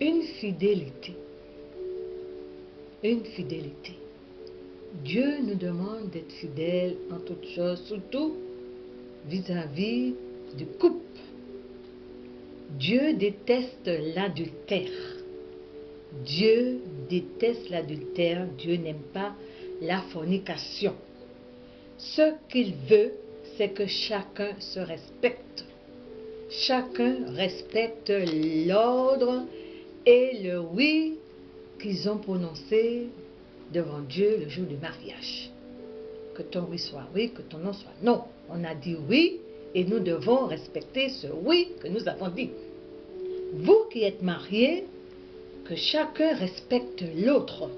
Une fidélité. Une fidélité. Dieu nous demande d'être fidèles en toutes choses, surtout vis-à-vis du couple. Dieu déteste l'adultère. Dieu déteste l'adultère. Dieu n'aime pas la fornication. Ce qu'il veut, c'est que chacun se respecte. Chacun respecte l'ordre et le oui qu'ils ont prononcé devant Dieu le jour du mariage. Que ton oui soit oui, que ton non soit non. On a dit oui et nous devons respecter ce oui que nous avons dit. Vous qui êtes mariés, que chacun respecte l'autre.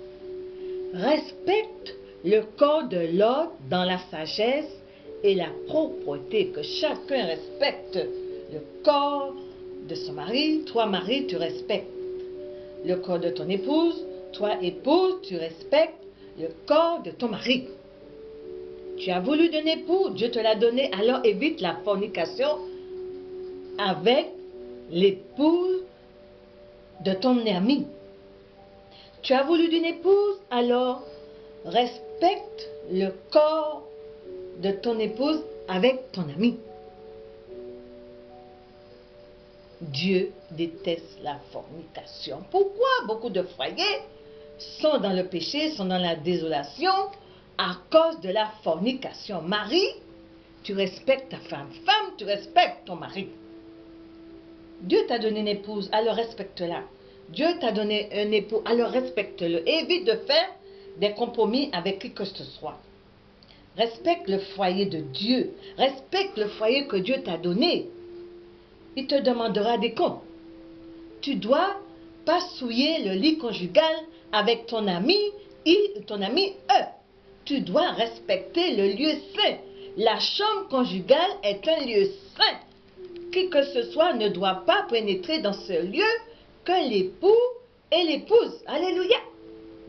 Respecte le corps de l'autre dans la sagesse et la propreté. Que chacun respecte le corps de son mari. Toi, mari, tu respectes le corps de ton épouse. Toi, épouse, tu respectes le corps de ton mari. Tu as voulu d'un époux, Dieu te l'a donné, alors évite la fornication avec l'épouse de ton ami. Tu as voulu d'une épouse, alors respecte le corps de ton épouse avec ton ami. Dieu déteste la fornication. Pourquoi beaucoup de foyers sont dans le péché, sont dans la désolation à cause de la fornication? Mari, tu respectes ta femme. Femme, tu respectes ton mari. Dieu t'a donné une épouse, alors respecte-la. Dieu t'a donné un époux, alors respecte-le. Évite de faire des compromis avec qui que ce soit. Respecte le foyer de Dieu. Respecte le foyer que Dieu t'a donné. Il te demandera des comptes. Tu dois pas souiller le lit conjugal avec ton ami et ton ami eux. Tu dois respecter le lieu saint. La chambre conjugale est un lieu saint. Qui que ce soit ne doit pas pénétrer dans ce lieu que l'époux et l'épouse. Alléluia.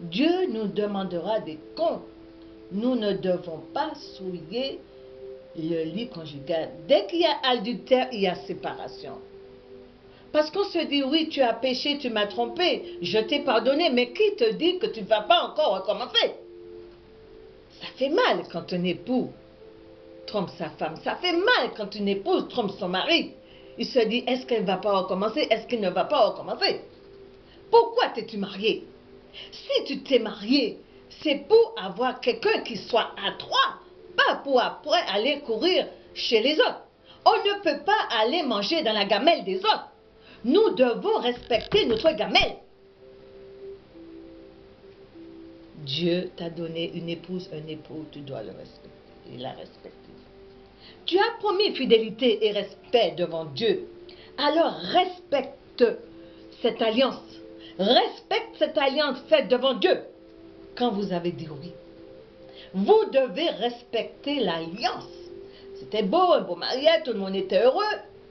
Dieu nous demandera des comptes. Nous ne devons pas souiller le lit conjugal. Dès qu'il y a adultère, il y a séparation. Parce qu'on se dit, oui, tu as péché, tu m'as trompé, je t'ai pardonné, mais qui te dit que tu ne vas pas encore recommencer? Ça fait mal quand un époux trompe sa femme. Ça fait mal quand une épouse trompe son mari. Il se dit, est-ce qu'elle ne va pas recommencer? Est-ce qu'il ne va pas recommencer? Pourquoi t'es-tu marié? Si tu t'es marié, c'est pour avoir quelqu'un qui soit à toi, pas pour après aller courir chez les autres. On ne peut pas aller manger dans la gamelle des autres. Nous devons respecter notre gamelle. Dieu t'a donné une épouse, un époux, tu dois le respecter et la respecter. Tu as promis fidélité et respect devant Dieu. Alors respecte cette alliance. Respecte cette alliance faite devant Dieu. Quand vous avez dit oui, vous devez respecter l'alliance. C'était beau, un beau mariage, tout le monde était heureux.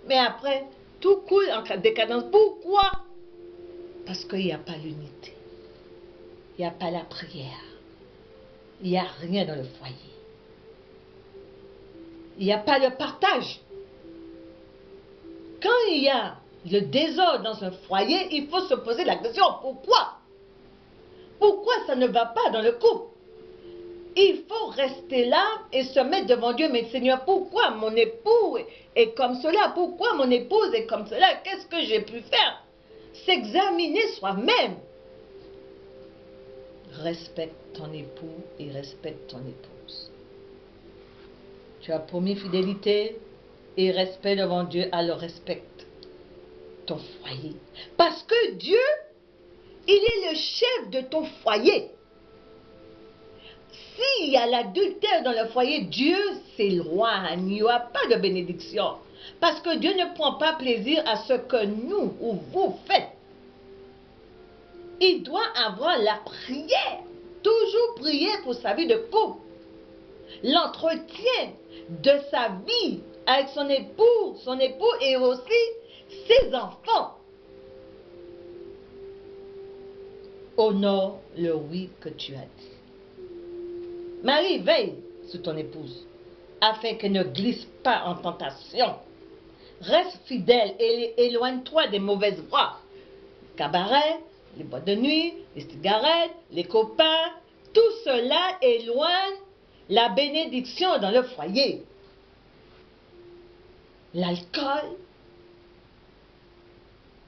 Mais après, tout coule en décadence. Pourquoi? Parce qu'il n'y a pas l'unité. Il n'y a pas la prière. Il n'y a rien dans le foyer. Il n'y a pas de partage. Quand il y a le désordre dans un foyer, il faut se poser la question, pourquoi? Pourquoi ça ne va pas dans le couple? Il faut rester là et se mettre devant Dieu. Mais Seigneur, pourquoi mon époux est comme cela? Pourquoi mon épouse est comme cela? Qu'est-ce que j'ai pu faire? S'examiner soi-même. Respecte ton époux et respecte ton épouse. Tu as promis fidélité et respect devant Dieu, alors respecte ton foyer. Parce que Dieu, il est le chef de ton foyer. S'il y a l'adultère dans le foyer, Dieu s'éloigne. Il n'y aura pas de bénédiction. Parce que Dieu ne prend pas plaisir à ce que nous ou vous faites. Il doit avoir la prière. Toujours prier pour sa vie de couple. L'entretien de sa vie avec son époux et aussi ses enfants. Honore le oui que tu as dit. Marie, veille sur ton épouse, afin qu'elle ne glisse pas en tentation. Reste fidèle et éloigne-toi des mauvaises voies. cabarets, les boîtes de nuit, les cigarettes, les copains, tout cela éloigne la bénédiction dans le foyer. L'alcool,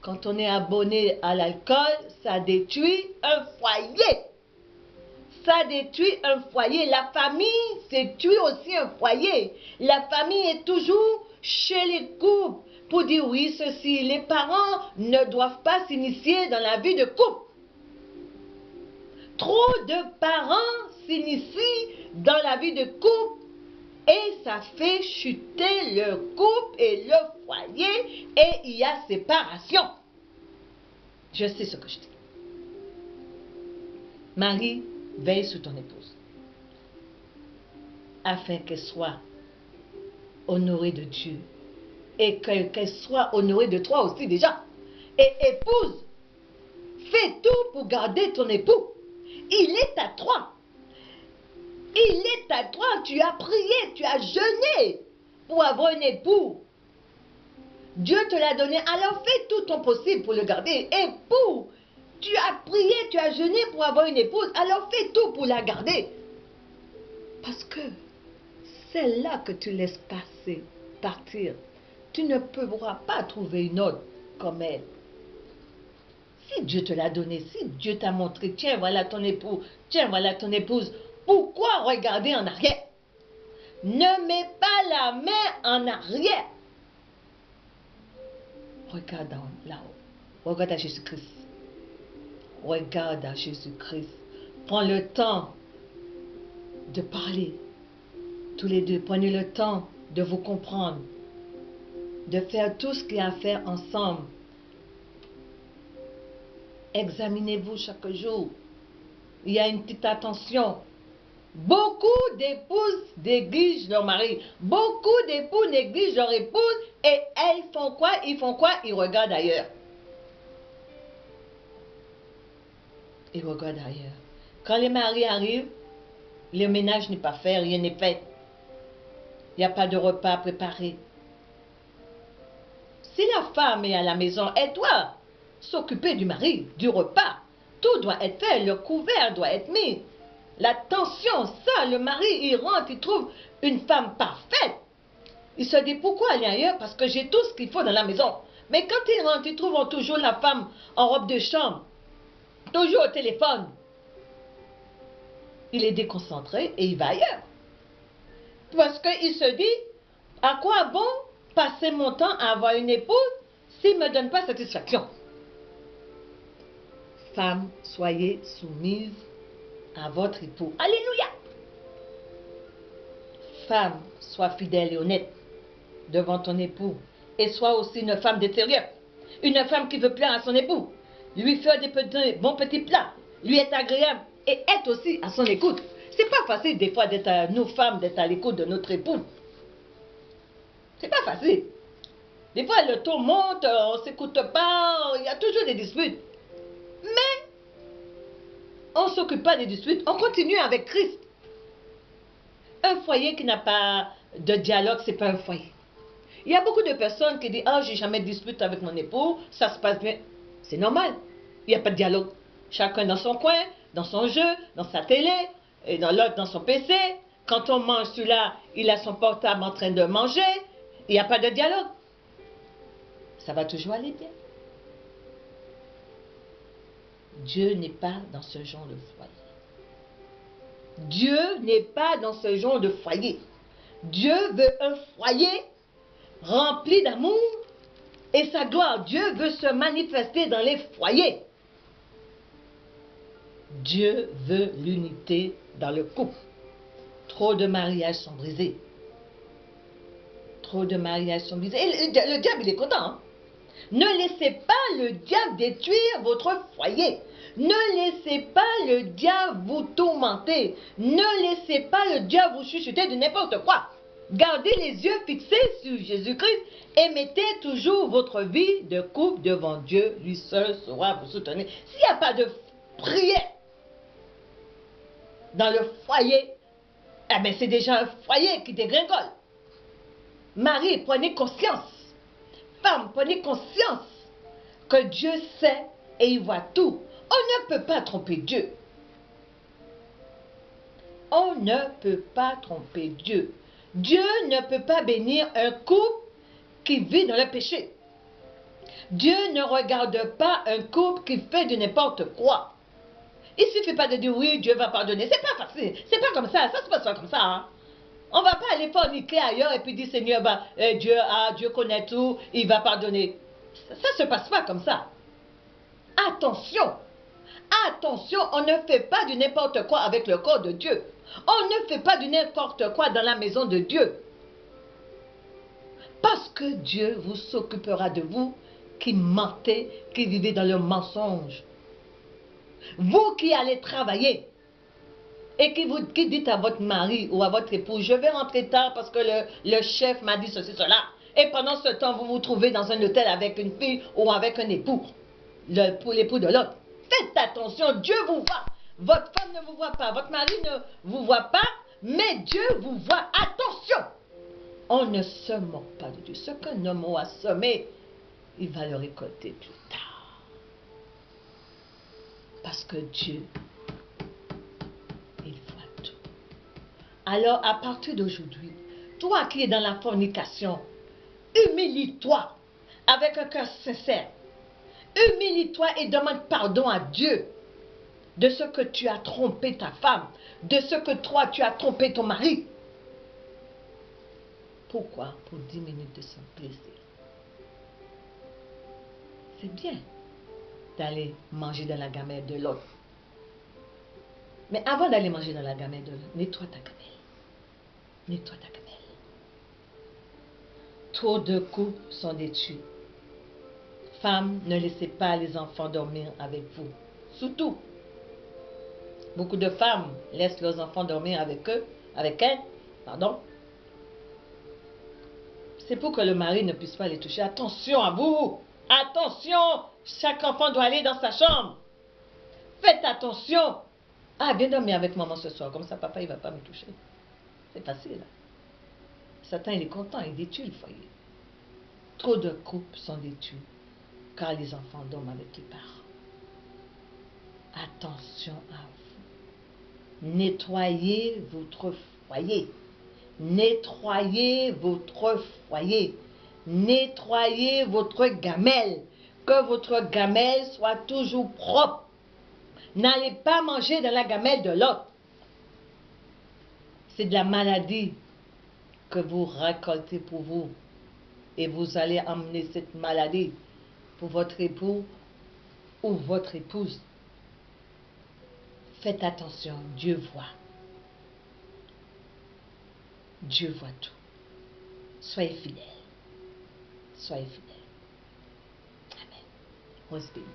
quand on est abonné à l'alcool, ça détruit un foyer. Ça détruit un foyer. La famille détruit aussi un foyer. La famille est toujours chez les couples pour dire oui, ceci. Les parents ne doivent pas s'initier dans la vie de couple. Trop de parents s'initient dans la vie de couple et ça fait chuter le couple et le foyer et il y a séparation. Je sais ce que je dis. Marie, veille sur ton épouse afin qu'elle soit honorée de Dieu et qu'elle soit honorée de toi aussi déjà. Et épouse, fais tout pour garder ton époux. Il est à toi. Il est à toi. Tu as prié, tu as jeûné pour avoir un époux. Dieu te l'a donné. Alors fais tout ton possible pour le garder. Époux, tu as prié, tu as jeûné pour avoir une épouse. Alors fais tout pour la garder. Parce que c'est là que tu laisses partir. Tu ne pourras pas trouver une autre comme elle. Si Dieu te l'a donné, si Dieu t'a montré, tiens, voilà ton époux, tiens, voilà ton épouse, pourquoi regarder en arrière? Ne mets pas la main en arrière. Regarde là-haut. Regarde à Jésus-Christ. Regarde à Jésus-Christ. Prends le temps de parler. Tous les deux, prenez le temps de vous comprendre. De faire tout ce qu'il y a à faire ensemble. Examinez-vous chaque jour. Il y a une petite attention. Beaucoup d'épouses négligent leur mari. Beaucoup d'époux négligent leur épouse. Et elles font quoi? Ils font quoi? Ils regardent ailleurs. Ils regardent ailleurs. Quand les maris arrivent, le ménage n'est pas fait, rien n'est fait. Il n'y a pas de repas préparé. Si la femme est à la maison, elle doit s'occuper du mari, du repas. Tout doit être fait, le couvert doit être mis. L'attention, ça, le mari, il rentre, il trouve une femme parfaite. Il se dit, pourquoi aller ailleurs? Parce que j'ai tout ce qu'il faut dans la maison. Mais quand il rentre, il trouve toujours la femme en robe de chambre, toujours au téléphone. Il est déconcentré et il va ailleurs. Parce qu'il se dit, à quoi bon passer mon temps à avoir une épouse s'il ne me donne pas satisfaction? Femmes, soyez soumises à votre époux. Alléluia! Femme, sois fidèle et honnête devant ton époux. Et sois aussi une femme d'intérieur. Une femme qui veut plaire à son époux. Lui faire des bons petits plats. Lui être agréable. Et être aussi à son écoute. C'est pas facile des fois d'être à nous femmes, d'être à l'écoute de notre époux. C'est pas facile. Des fois le ton monte, on s'écoute pas, il y a toujours des disputes. Mais on ne s'occupe pas des disputes, on continue avec Christ. Un foyer qui n'a pas de dialogue, c'est pas un foyer. Il y a beaucoup de personnes qui disent, ah, j'ai jamais de dispute avec mon époux, ça se passe bien. C'est normal, il n'y a pas de dialogue. Chacun dans son coin, dans son jeu, dans sa télé, et dans l'autre dans son PC. Quand on mange celui-là, il a son portable en train de manger, il n'y a pas de dialogue. Ça va toujours aller bien. Dieu n'est pas dans ce genre de foyer. Dieu n'est pas dans ce genre de foyer. Dieu veut un foyer rempli d'amour et sa gloire. Dieu veut se manifester dans les foyers. Dieu veut l'unité dans le couple. Trop de mariages sont brisés. Trop de mariages sont brisés. Et le diable, il est content. Hein? Ne laissez pas le diable détruire votre foyer. Ne laissez pas le diable vous tourmenter. Ne laissez pas le diable vous chuchoter de n'importe quoi. Gardez les yeux fixés sur Jésus-Christ et mettez toujours votre vie de couple devant Dieu. Lui seul saura vous soutenir. S'il n'y a pas de prière dans le foyer, eh bien c'est déjà un foyer qui dégringole. Marie, prenez conscience. Femme, prenez conscience que Dieu sait et il voit tout. On ne peut pas tromper Dieu. On ne peut pas tromper Dieu. Dieu ne peut pas bénir un couple qui vit dans le péché. Dieu ne regarde pas un couple qui fait de n'importe quoi. Il ne suffit pas de dire oui, Dieu va pardonner. C'est pas facile. C'est pas comme ça. Ça se passe pas comme ça. Hein? On va pas aller forniquer ailleurs et puis dire Seigneur, Dieu connaît tout, il va pardonner. Ça se passe pas comme ça. Attention. Attention, on ne fait pas du n'importe quoi avec le corps de Dieu. On ne fait pas du n'importe quoi dans la maison de Dieu. Parce que Dieu vous s'occupera de vous qui mentez, qui vivez dans le mensonge. Vous qui allez travailler et qui dites à votre mari ou à votre époux, je vais rentrer tard parce que le chef m'a dit ceci, cela. Et pendant ce temps, vous vous trouvez dans un hôtel avec une fille ou avec un époux, l'époux de l'autre. Faites attention, Dieu vous voit. Votre femme ne vous voit pas, votre mari ne vous voit pas, mais Dieu vous voit. Attention! On ne se moque pas de Dieu. Ce qu'un homme a semé, il va le récolter plus tard. Parce que Dieu, il voit tout. Alors, à partir d'aujourd'hui, toi qui es dans la fornication, humilie-toi avec un cœur sincère. Humilie-toi et demande pardon à Dieu de ce que tu as trompé ta femme, de ce que toi tu as trompé ton mari. Pourquoi? Pour 10 minutes de son plaisir. C'est bien d'aller manger dans la gamelle de l'autre. Mais avant d'aller manger dans la gamelle de l'autre, nettoie ta gamelle. Nettoie ta gamelle. Trop de couples sont détruits. Femmes, ne laissez pas les enfants dormir avec vous. Surtout, beaucoup de femmes laissent leurs enfants dormir avec elles, pardon. C'est pour que le mari ne puisse pas les toucher. Attention à vous! Attention! Chaque enfant doit aller dans sa chambre. Faites attention! Ah, viens dormir avec maman ce soir. Comme ça, papa, il ne va pas me toucher. C'est facile. Satan, il est content. Il détruit le foyer. Trop de couples sont détruits car les enfants dorment avec les parents. Attention à vous. Nettoyez votre foyer. Nettoyez votre foyer. Nettoyez votre gamelle. Que votre gamelle soit toujours propre. N'allez pas manger dans la gamelle de l'autre. C'est de la maladie que vous récoltez pour vous. Et vous allez emmener cette maladie pour votre époux ou votre épouse. Faites attention, Dieu voit. Dieu voit tout. Soyez fidèles. Soyez fidèles. Amen. On se bénit.